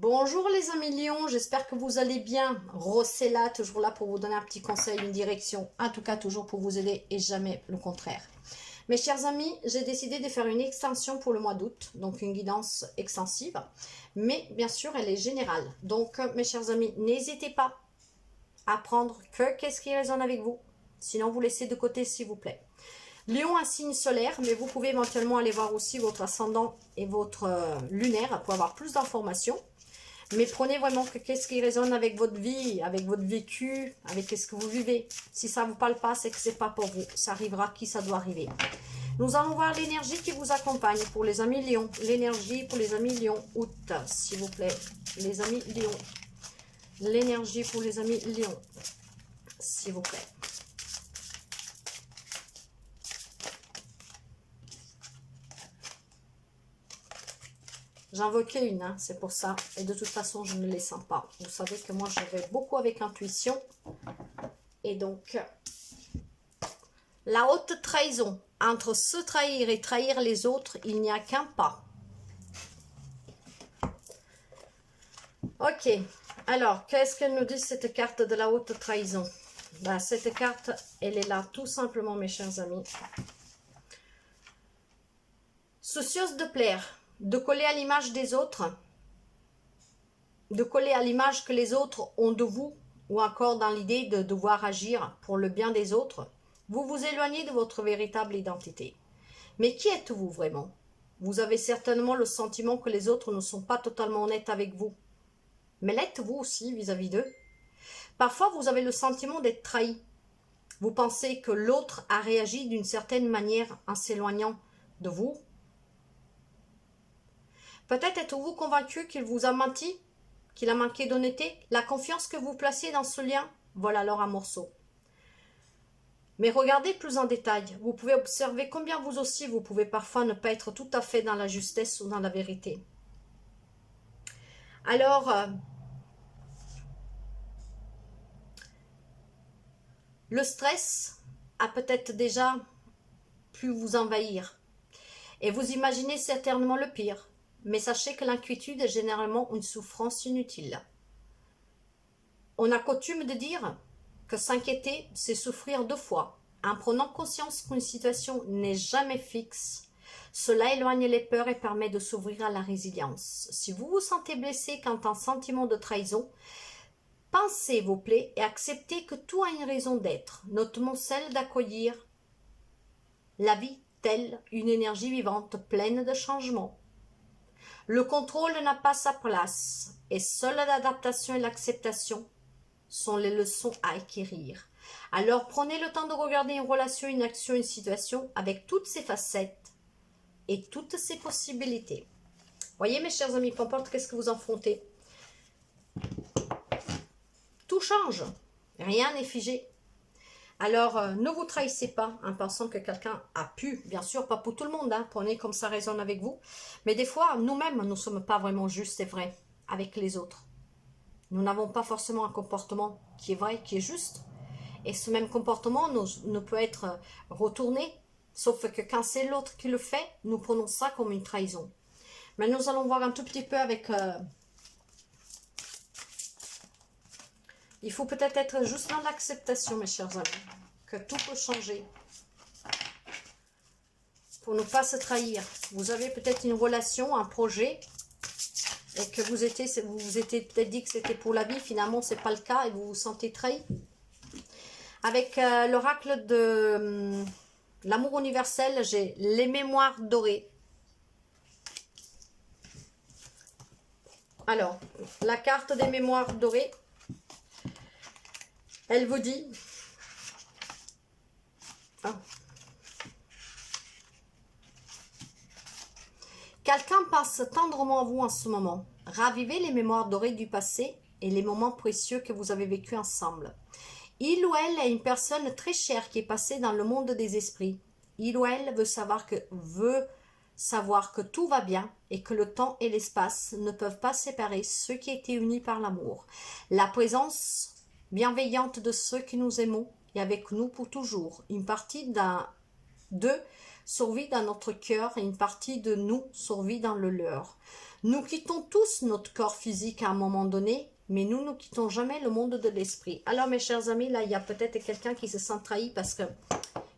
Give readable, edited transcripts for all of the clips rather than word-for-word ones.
Bonjour les amis lions, j'espère que vous allez bien. Rossella, toujours là pour vous donner un petit conseil, une direction, en tout cas toujours pour vous aider et jamais le contraire. Mes chers amis, j'ai décidé de faire une extension pour le mois d'août, donc une guidance extensive, mais bien sûr elle est générale. Donc mes chers amis, n'hésitez pas à prendre que qu'est-ce qui résonne avec vous, sinon vous laissez de côté s'il vous plaît. Lion, un signe solaire, mais vous pouvez éventuellement aller voir aussi votre ascendant et votre lunaire pour avoir plus d'informations. Mais prenez vraiment que qu'est-ce qui résonne avec votre vie, avec votre vécu, avec ce que vous vivez. Si ça ne vous parle pas, c'est que ce n'est pas pour vous. Ça arrivera qui ça doit arriver. Nous allons voir l'énergie qui vous accompagne pour les amis lions. L'énergie pour les amis lions août, s'il vous plaît. Les amis lions. L'énergie pour les amis lions, s'il vous plaît. J'invoquais une, hein, c'est pour ça. Et de toute façon, je ne les sens pas. Vous savez que moi, je vais beaucoup avec intuition. Et donc, la haute trahison. Entre se trahir et trahir les autres, il n'y a qu'un pas. Ok. Alors, qu'est-ce qu'elle nous dit, cette carte de la haute trahison? Ben, cette carte, elle est là, tout simplement, mes chers amis. Soucieuse de plaire. De coller à l'image des autres, de coller à l'image que les autres ont de vous, ou encore dans l'idée de devoir agir pour le bien des autres, vous vous éloignez de votre véritable identité. Mais qui êtes-vous vraiment? Vous avez certainement le sentiment que les autres ne sont pas totalement honnêtes avec vous. Mais l'êtes-vous aussi vis-à-vis d'eux? Parfois, vous avez le sentiment d'être trahi. Vous pensez que l'autre a réagi d'une certaine manière en s'éloignant de vous. Peut-être êtes-vous convaincu qu'il vous a menti, qu'il a manqué d'honnêteté. La confiance que vous placez dans ce lien, voilà alors un morceau. Mais regardez plus en détail. Vous pouvez observer combien vous aussi, vous pouvez parfois ne pas être tout à fait dans la justesse ou dans la vérité. Alors, le stress a peut-être déjà pu vous envahir. Et vous imaginez certainement le pire. Mais sachez que l'inquiétude est généralement une souffrance inutile. On a coutume de dire que s'inquiéter, c'est souffrir deux fois. En prenant conscience qu'une situation n'est jamais fixe, cela éloigne les peurs et permet de s'ouvrir à la résilience. Si vous vous sentez blessé quant à un sentiment de trahison, pensez vos plaies et acceptez que tout a une raison d'être, notamment celle d'accueillir la vie telle une énergie vivante pleine de changements. Le contrôle n'a pas sa place et seule l'adaptation et l'acceptation sont les leçons à acquérir. Alors prenez le temps de regarder une relation, une action, une situation avec toutes ses facettes et toutes ses possibilités. Voyez mes chers amis, peu importe qu'est-ce que vous affrontez, tout change, rien n'est figé. Alors ne vous trahissez pas en pensant que quelqu'un a pu, bien sûr pas pour tout le monde, hein, prenez comme ça résonne avec vous, mais des fois nous-mêmes nous ne sommes pas vraiment justes, c'est vrai, avec les autres. Nous n'avons pas forcément un comportement qui est vrai, qui est juste. Et ce même comportement ne peut être retourné. Sauf que quand c'est l'autre qui le fait, nous prenons ça comme une trahison. Mais nous allons voir un tout petit peu avec... il faut peut-être être juste dans l'acceptation, mes chers amis. Que tout peut changer. Pour ne pas se trahir. Vous avez peut-être une relation, un projet... et que vous vous étiez peut-être dit que c'était pour la vie, finalement c'est pas le cas et vous vous sentez trahi. Avec l'oracle de l'amour universel, j'ai les mémoires dorées. Alors, la carte des mémoires dorées, elle vous dit... Ah. Quelqu'un passe tendrement à vous en ce moment. Ravivez les mémoires dorées du passé et les moments précieux que vous avez vécus ensemble. Il ou elle est une personne très chère qui est passée dans le monde des esprits. Il ou elle veut savoir que tout va bien et que le temps et l'espace ne peuvent pas séparer ceux qui étaient unis par l'amour. La présence bienveillante de ceux que nous aimons est avec nous pour toujours. Une partie d'un 2. Survit dans notre cœur et une partie de nous survit dans le leur. Nous quittons tous notre corps physique à un moment donné, mais nous ne quittons jamais le monde de l'esprit. Alors mes chers amis, là il y a peut-être quelqu'un qui se sent trahi parce que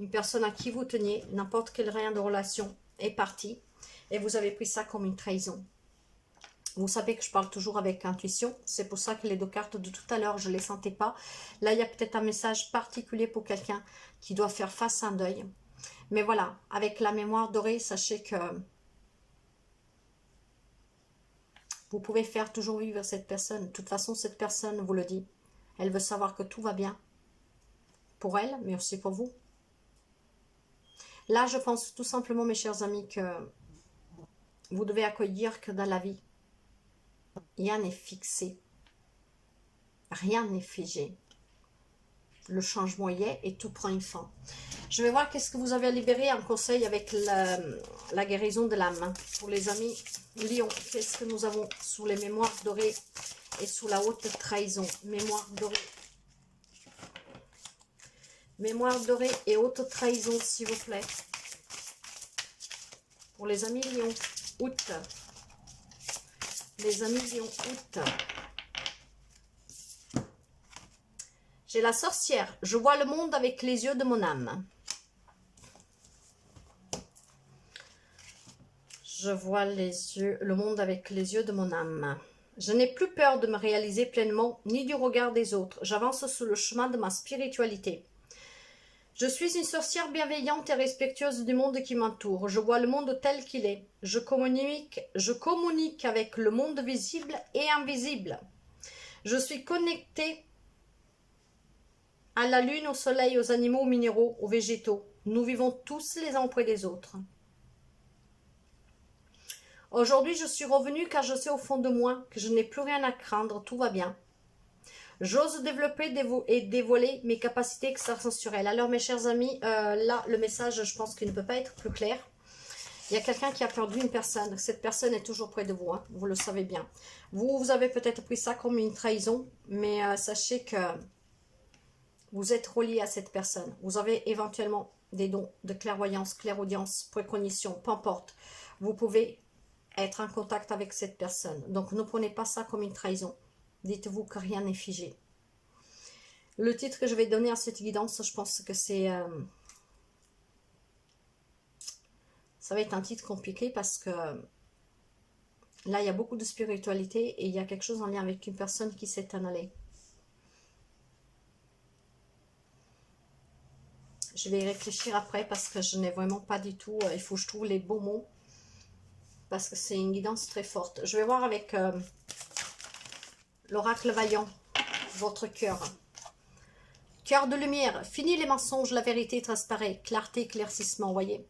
une personne à qui vous teniez, n'importe quel rien de relation est partie et vous avez pris ça comme une trahison. Vous savez que je parle toujours avec intuition, c'est pour ça que les deux cartes de tout à l'heure, je ne les sentais pas. Là, il y a peut-être un message particulier pour quelqu'un qui doit faire face à un deuil. Mais voilà, avec la mémoire dorée, sachez que vous pouvez faire toujours vivre cette personne. De toute façon, cette personne vous le dit. Elle veut savoir que tout va bien pour elle, mais aussi pour vous. Là, je pense tout simplement, mes chers amis, que vous devez accueillir que dans la vie, rien n'est fixé. Rien n'est figé. Le changement y est et tout prend une fin. Je vais voir qu'est-ce que vous avez à libérer en conseil avec la guérison de l'âme. Pour les amis Lion, qu'est-ce que nous avons sous les mémoires dorées et sous la haute trahison? Mémoire dorée. Mémoire dorée et haute trahison, s'il vous plaît. Pour les amis Lion, août. Les amis Lion, août. J'ai la sorcière. Je vois le monde avec les yeux de mon âme. Je vois le monde avec les yeux de mon âme. Je n'ai plus peur de me réaliser pleinement, ni du regard des autres. J'avance sur le chemin de ma spiritualité. Je suis une sorcière bienveillante et respectueuse du monde qui m'entoure. Je vois le monde tel qu'il est. Je communique avec le monde visible et invisible. Je suis connectée à la lune, au soleil, aux animaux, aux minéraux, aux végétaux. Nous vivons tous les uns auprès des autres. Aujourd'hui, je suis revenue car je sais au fond de moi que je n'ai plus rien à craindre, tout va bien. J'ose développer et dévoiler mes capacités extrasensorielles. Alors mes chers amis, là, le message, je pense qu'il ne peut pas être plus clair. Il y a quelqu'un qui a perdu une personne. Cette personne est toujours près de vous, hein, vous le savez bien. Vous avez peut-être pris ça comme une trahison, mais sachez que vous êtes relié à cette personne. Vous avez éventuellement des dons de clairvoyance, clairaudience, précognition, peu importe. Vous pouvez être en contact avec cette personne. Donc ne prenez pas ça comme une trahison. Dites-vous que rien n'est figé. Le titre que je vais donner à cette guidance, je pense que c'est... ça va être un titre compliqué parce que là, il y a beaucoup de spiritualité et il y a quelque chose en lien avec une personne qui s'est en allée. Je vais y réfléchir après parce que je n'ai vraiment pas du tout... il faut que je trouve les beaux mots parce que c'est une guidance très forte. Je vais voir avec l'oracle vaillant, votre cœur. Cœur de lumière, fini les mensonges, la vérité transparaît, clarté, éclaircissement, voyez.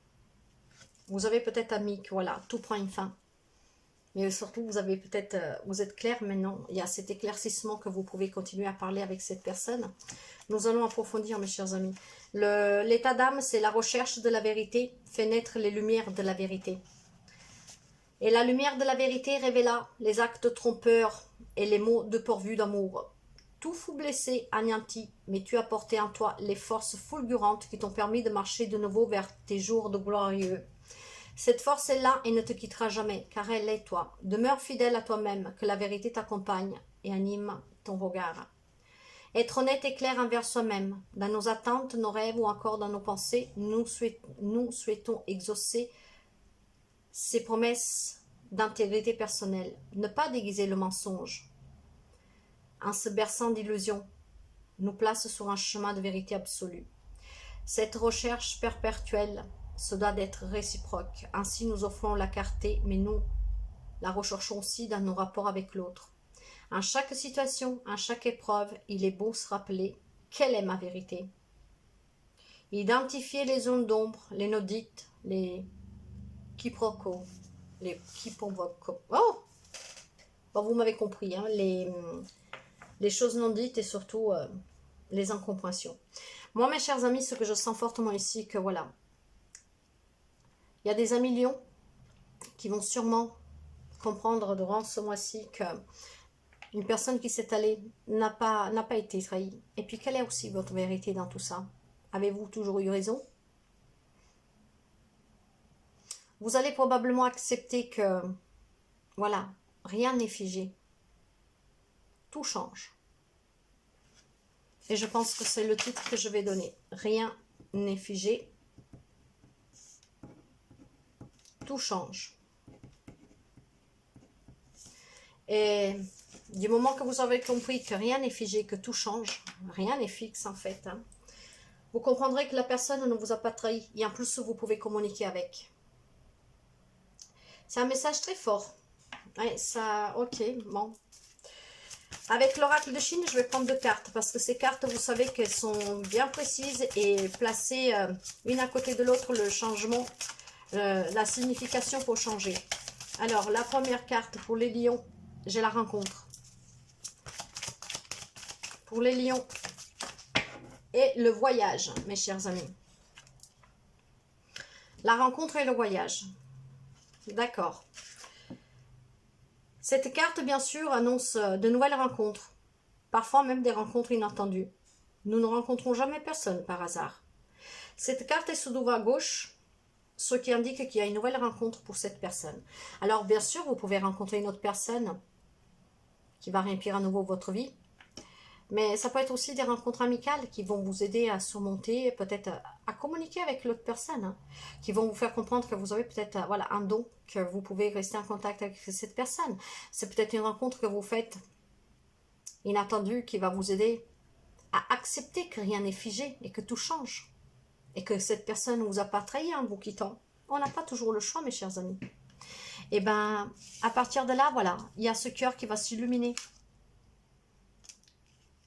Vous avez peut-être ami que voilà, tout prend une fin. Mais surtout, vous avez peut-être, vous êtes clair, mais non, il y a cet éclaircissement que vous pouvez continuer à parler avec cette personne. Nous allons approfondir, mes chers amis. L'état d'âme, c'est la recherche de la vérité, fait naître les lumières de la vérité. Et la lumière de la vérité révéla les actes trompeurs et les mots dépourvus d'amour. Tout fut blessé, anéanti, mais tu as porté en toi les forces fulgurantes qui t'ont permis de marcher de nouveau vers tes jours de glorieux. Cette force est là et ne te quittera jamais, car elle est toi. Demeure fidèle à toi-même, que la vérité t'accompagne et anime ton regard. Être honnête et clair envers soi-même. Dans nos attentes, nos rêves ou encore dans nos pensées, nous souhaitons exaucer ces promesses d'intégrité personnelle. Ne pas déguiser le mensonge en se berçant d'illusions nous place sur un chemin de vérité absolue. Cette recherche perpétuelle se doit d'être réciproque. Ainsi nous offrons la clarté, mais nous la recherchons aussi dans nos rapports avec l'autre. En chaque situation, en chaque épreuve, il est beau se rappeler quelle est ma vérité. Identifier les zones d'ombre, les nodites, les quiproquos, les quiproquos. Oh, bon, vous m'avez compris, hein, les choses non dites et surtout les incompréhensions. Moi, mes chers amis, ce que je sens fortement ici, que voilà, il y a des amis lions qui vont sûrement comprendre durant ce mois-ci que une personne qui s'est allée n'a pas été trahie. Et puis, quelle est aussi votre vérité dans tout ça? Avez-vous toujours eu raison? Vous allez probablement accepter que, voilà, rien n'est figé. Tout change. Et je pense que c'est le titre que je vais donner. Rien n'est figé. Tout change. Et du moment que vous avez compris que rien n'est figé, que tout change, rien n'est fixe en fait, hein, vous comprendrez que la personne ne vous a pas trahi. Et en plus, vous pouvez communiquer avec. C'est un message très fort. Ouais, ça, ok, bon. Avec l'oracle de Chine, je vais prendre 2 cartes. Parce que ces cartes, vous savez qu'elles sont bien précises et placées une à côté de l'autre, le changement, la signification pour changer. Alors, la première carte pour les lions, j'ai la rencontre. Pour les lions et le voyage, mes chers amis. La rencontre et le voyage. D'accord. Cette carte, bien sûr, annonce de nouvelles rencontres. Parfois même des rencontres inattendues. Nous ne rencontrons jamais personne par hasard. Cette carte est sous doigt gauche, ce qui indique qu'il y a une nouvelle rencontre pour cette personne. Alors, bien sûr, vous pouvez rencontrer une autre personne qui va remplir à nouveau votre vie. Mais ça peut être aussi des rencontres amicales qui vont vous aider à surmonter, peut-être à communiquer avec l'autre personne, hein, qui vont vous faire comprendre que vous avez peut-être voilà, un don, que vous pouvez rester en contact avec cette personne. C'est peut-être une rencontre que vous faites inattendue qui va vous aider à accepter que rien n'est figé et que tout change. Et que cette personne ne vous a pas trahi en vous quittant. On n'a pas toujours le choix, mes chers amis. Et bien, à partir de là, voilà, il y a ce cœur qui va s'illuminer.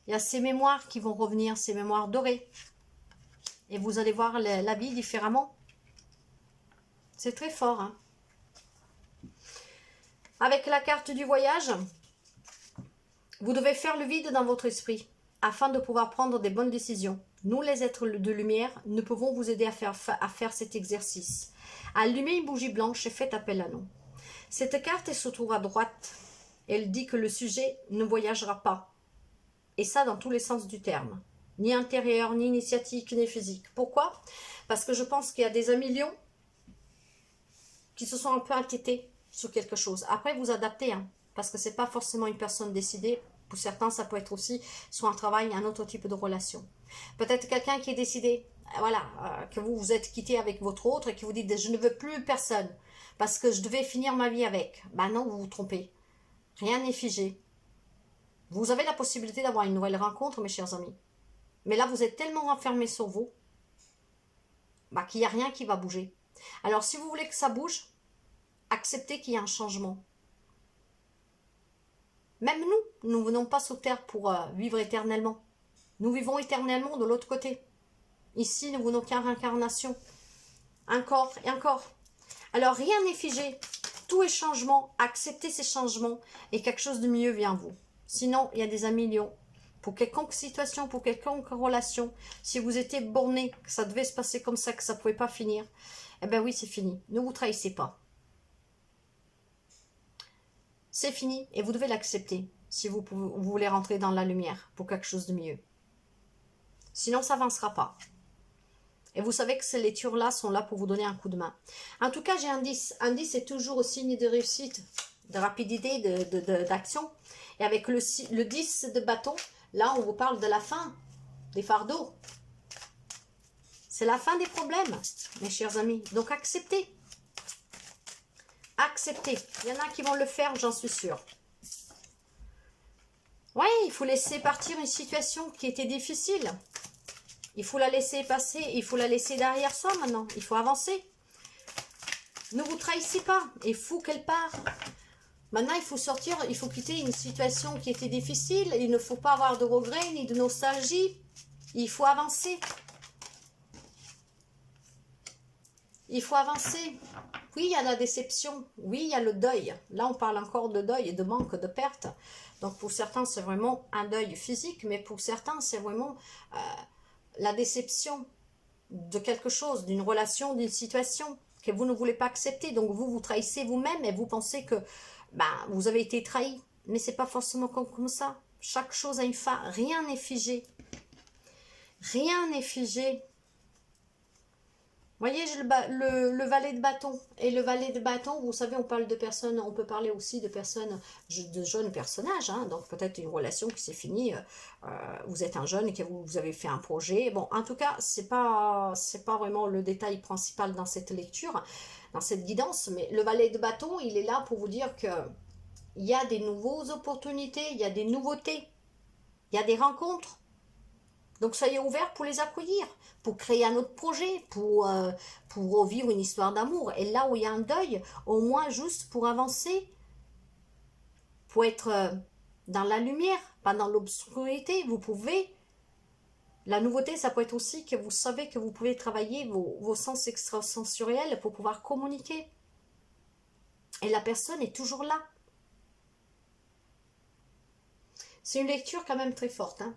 Il y a ces mémoires qui vont revenir, ces mémoires dorées. Et vous allez voir la vie différemment. C'est très fort. Hein. Avec la carte du voyage, vous devez faire le vide dans votre esprit afin de pouvoir prendre des bonnes décisions. Nous, les êtres de lumière, nous pouvons vous aider à faire cet exercice. Allumez une bougie blanche et faites appel à nous. Cette carte se trouve à droite. Elle dit que le sujet ne voyagera pas. Et ça, dans tous les sens du terme. Ni intérieur, ni initiatique, ni physique. Pourquoi? Parce que je pense qu'il y a des amis lions qui se sont un peu inquiétés sur quelque chose. Après, vous adaptez, hein, parce que ce n'est pas forcément une personne décidée. Pour certains, ça peut être aussi soit un travail, un autre type de relation. Peut-être quelqu'un qui est décidé, voilà, que vous vous êtes quitté avec votre autre et qui vous dit « je ne veux plus personne parce que je devais finir ma vie avec ». Ben non, vous vous trompez. Rien n'est figé. Vous avez la possibilité d'avoir une nouvelle rencontre, mes chers amis. Mais là, vous êtes tellement renfermés sur vous qu'il n'y a rien qui va bouger. Alors, si vous voulez que ça bouge, acceptez qu'il y ait un changement. Même nous, nous ne venons pas sur Terre pour vivre éternellement. Nous vivons éternellement de l'autre côté. Ici, nous venons qu'en réincarnation. Encore et encore. Alors, rien n'est figé. Tout est changement. Acceptez ces changements et quelque chose de mieux vient à vous. Sinon, il y a des amis lions. Pour quelconque situation, pour quelconque relation, si vous étiez borné, que ça devait se passer comme ça, que ça ne pouvait pas finir, eh bien oui, c'est fini. Ne vous trahissez pas. C'est fini et vous devez l'accepter si vous voulez rentrer dans la lumière pour quelque chose de mieux. Sinon, ça n'avancera pas. Et vous savez que ces lectures-là sont là pour vous donner un coup de main. En tout cas, j'ai un 10. Un 10 est toujours au signe de réussite, de rapidité, d'action. Et avec le 10 de bâton, là, on vous parle de la fin des fardeaux. C'est la fin des problèmes, mes chers amis. Donc, acceptez. Acceptez. Il y en a qui vont le faire, j'en suis sûre. Oui, il faut laisser partir une situation qui était difficile. Il faut la laisser passer, il faut la laisser derrière soi maintenant. Il faut avancer. Ne vous trahissez pas. Il faut qu'elle part. Maintenant, il faut sortir, il faut quitter une situation qui était difficile. Il ne faut pas avoir de regrets ni de nostalgie. Il faut avancer. Il faut avancer. Oui, il y a la déception. Oui, il y a le deuil. Là, on parle encore de deuil et de manque, de perte. Donc, pour certains, c'est vraiment un deuil physique. Mais pour certains, c'est vraiment la déception de quelque chose, d'une relation, d'une situation que vous ne voulez pas accepter. Donc, vous trahissez vous-même et vous pensez que vous avez été trahi. Mais ce n'est pas forcément comme ça. Chaque chose a une fin. Rien n'est figé. Rien n'est figé. Voyez, j'ai le valet de bâton. Et le valet de bâton, vous savez, on parle de personnes, on peut parler aussi de personnes, de jeunes personnages. Hein, donc peut-être une relation qui s'est finie. Vous êtes un jeune et que vous avez fait un projet. Bon, en tout cas, c'est pas vraiment le détail principal dans cette lecture, dans cette guidance. Mais le valet de bâton, il est là pour vous dire que il y a des nouvelles opportunités, il y a des nouveautés, il y a des rencontres. Donc soyez ouverts pour les accueillir, pour créer un autre projet, pour revivre une histoire d'amour. Et là où il y a un deuil, au moins juste pour avancer, pour être dans la lumière, pas dans l'obscurité, vous pouvez. La nouveauté, ça peut être aussi que vous savez que vous pouvez travailler vos sens extrasensoriels pour pouvoir communiquer. Et la personne est toujours là. C'est une lecture quand même très forte. Hein.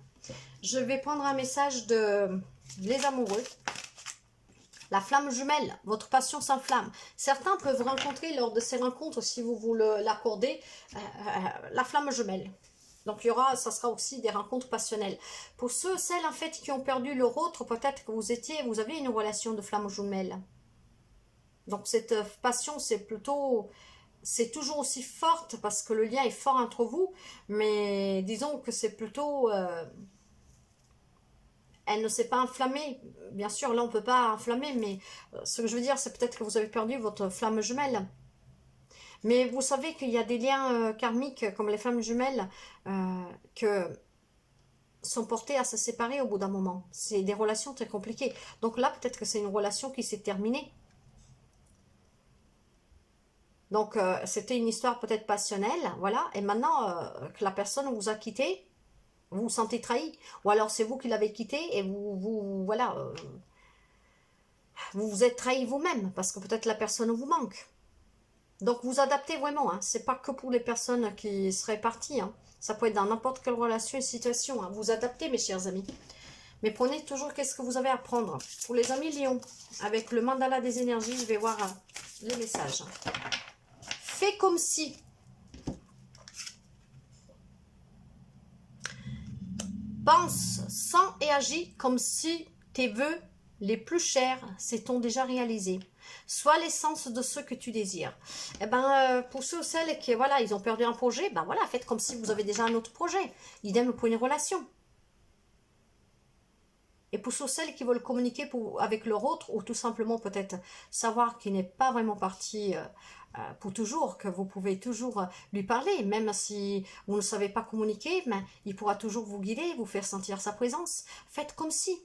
Je vais prendre un message de les amoureux. La flamme jumelle, votre passion s'enflamme. Certains peuvent rencontrer lors de ces rencontres, si vous vous l'accordez, la flamme jumelle. Donc il y aura, ça sera aussi des rencontres passionnelles. Pour celles en fait qui ont perdu leur autre, peut-être que vous aviez une relation de flamme jumelle. Donc cette passion, c'est toujours aussi forte parce que le lien est fort entre vous, mais disons que c'est plutôt elle ne s'est pas enflammée. Bien sûr, là, on ne peut pas enflammer, mais ce que je veux dire, c'est peut-être que vous avez perdu votre flamme jumelle. Mais vous savez qu'il y a des liens karmiques, comme les flammes jumelles, que sont portés à se séparer au bout d'un moment. C'est des relations très compliquées. Donc là, peut-être que c'est une relation qui s'est terminée. Donc, c'était une histoire peut-être passionnelle, voilà. Et maintenant que la personne vous a quitté, vous vous sentez trahi. Ou alors c'est vous qui l'avez quitté et voilà, vous vous êtes trahi vous-même parce que peut-être la personne vous manque. Donc vous adaptez vraiment, hein. C'est pas que pour les personnes qui seraient parties. Hein. Ça peut être dans n'importe quelle relation et situation. Hein. Vous adaptez, mes chers amis. Mais prenez toujours qu'est-ce que vous avez à prendre. Pour les amis Lion, avec le mandala des énergies, je vais voir les messages. Fais comme si. Pense, sens et agis comme si tes vœux les plus chers s'étant déjà réalisés. Sois l'essence de ce que tu désires. Et pour ceux ou celles qui, voilà, ils ont perdu un projet, voilà, faites comme si vous avez déjà un autre projet. Idem pour une relation. Et pour ceux ou celles qui veulent communiquer avec leur autre, ou tout simplement peut-être savoir qu'il n'est pas vraiment parti pour toujours, que vous pouvez toujours lui parler, même si vous ne savez pas communiquer, mais il pourra toujours vous guider, vous faire sentir sa présence. Faites comme si.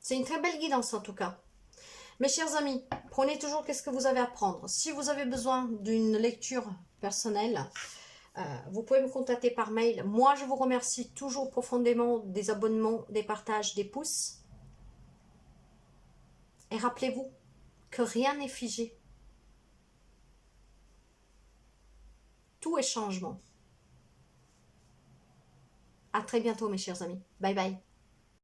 C'est une très belle guidance en tout cas. Mes chers amis, prenez toujours qu'est-ce que vous avez à prendre. Si vous avez besoin d'une lecture personnelle, vous pouvez me contacter par mail. Moi, je vous remercie toujours profondément des abonnements, des partages, des pouces. Et rappelez-vous que rien n'est figé. Tout est changement. À très bientôt, mes chers amis. Bye bye.